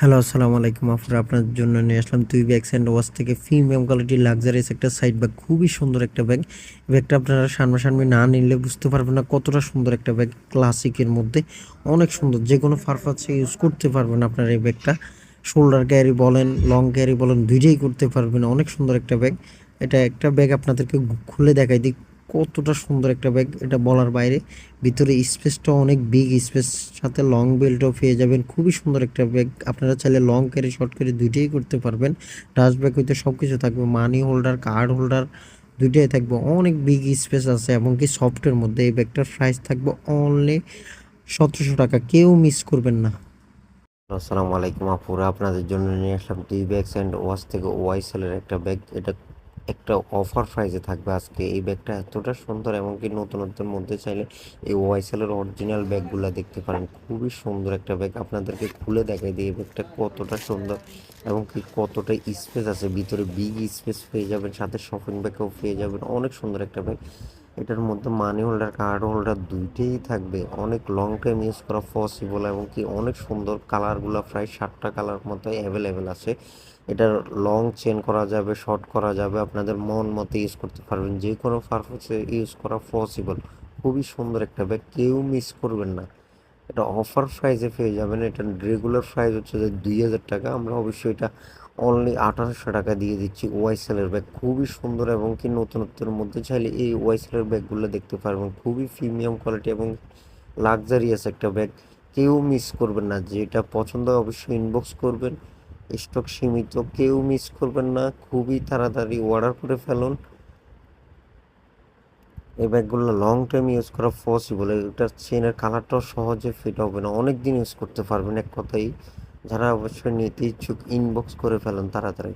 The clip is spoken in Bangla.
হ্যালো, আসসালামু আলাইকুম আফরা, আপনার জন্য নিয়ে আসলাম দুই ব্যাগস অ্যান্ড ওয়াচ থেকে প্রিমিয়াম কোয়ালিটির লাক্সারিয়াস একটা সাইড ব্যাগ। খুবই সুন্দর একটা ব্যাগ। ব্যাগটা আপনারা সামনাসামনি না নিলে বুঝতে পারবেন না কতটা সুন্দর একটা ব্যাগ। ক্লাসিকের মধ্যে অনেক সুন্দর, যে কোনো পারপাসে ইউজ করতে পারবেন আপনার এই ব্যাগটা। শোল্ডার ক্যারি বলেন, লং ক্যারি বলেন, দুইটাই করতে পারবেন। অনেক সুন্দর একটা ব্যাগ। এটা একটা ব্যাগ আপনাদেরকে খুলে দেখাই দিই কতটা সুন্দর একটা ব্যাগ, এটা বলার বাইরে। ভিতরে স্পেসটা অনেক বিগ স্পেস, সাথে লং বেল্টও পেয়ে যাবেন। খুবই সুন্দর একটা ব্যাগ। আপনারা চাইলে লং ক্যারি শর্ট ক্যারি দুইটাই করতে পারবেন। ডাস্ট ব্যাগ হইতে সব কিছু থাকবে, মানি হোল্ডার, কার্ড হোল্ডার দুইটাই থাকবে। অনেক বিগ স্পেস আছে এবং কি সফটের মধ্যে। এই ব্যাগটার প্রাইস থাকবে অনলি 1700 টাকা। কেউ মিস করবেন না। আসসালামু আলাইকুম আপুরা, আপনাদের জন্য নিয়ে আসলাম টি ব্যাগস অ্যান্ড ওয়াচ থেকে ওয়াইসেলের একটা ব্যাগ। এটা একটা অফার প্রাইসে থাকবে আজকে। এই ব্যাগটা এতটা সুন্দর এবং কি নতুনত্বের মধ্যে চাইলে এই ওয়াইসেলের অরিজিনাল ব্যাগগুলো দেখতে পারেন। খুবই সুন্দর একটা ব্যাগ, আপনাদেরকে খুলে দেখাই দিই এই ব্যাগটা কতটা সুন্দর এবং কি কতটা স্পেস আছে। ভিতরে বিগ স্পেস পেয়ে যাবেন, সাথে শপিং ব্যাগও পেয়ে যাবেন। অনেক সুন্দর একটা ব্যাগ। এটার মধ্যে মানি হোল্ডার, কার্ড হোল্ডার দুইটাই থাকবে। অনেক লং টাইম ইউজ করা পসিবল এবং কি অনেক সুন্দর। কালারগুলো প্রায় 7টা কালার মতো অ্যাভেলেবেল আছে। এটার লং চেন করা যাবে, শর্ট করা যাবে, আপনাদের মন মতো ইউজ করতে পারবেন। যে কোনো পারপাসে ইউজ করা পসিবল। খুবই সুন্দর একটা ব্যাগ, কেউ মিস করবেন না। এটা অফার প্রাইসে পেয়ে যাবেন। এটা রেগুলার প্রাইস হচ্ছে যে 2000 টাকা, আমরা অবশ্যই এটা অনলি 1800 টাকা দিয়ে দিচ্ছি। ওয়াইসেলের ব্যাগ খুবই সুন্দর এবং কি নতুনত্বের মধ্যে চাইলে এই ওয়াইসেলের ব্যাগগুলো দেখতে পারবেন। খুবই প্রিমিয়াম কোয়ালিটি এবং লাক্সারিয়াস একটা ব্যাগ, কেউ মিস করবেন না। যেটা পছন্দ হয় অবশ্যই ইনবক্স করবেন। স্টক সীমিত, কেউ মিস করবেন না। খুবই তাড়াতাড়ি অর্ডার করে ফেলুন। এই ব্যাগগুলো লং টাইম ইউজ করা পসিবল। এটার চেনের কালারটাও সহজে ফিট হবে না, অনেক দিন ইউজ করতে পারবেন। এক কথাই, যারা অবশ্যই নিতে ইচ্ছুক ইনবক্স করে ফেলুন তাড়াতাড়ি।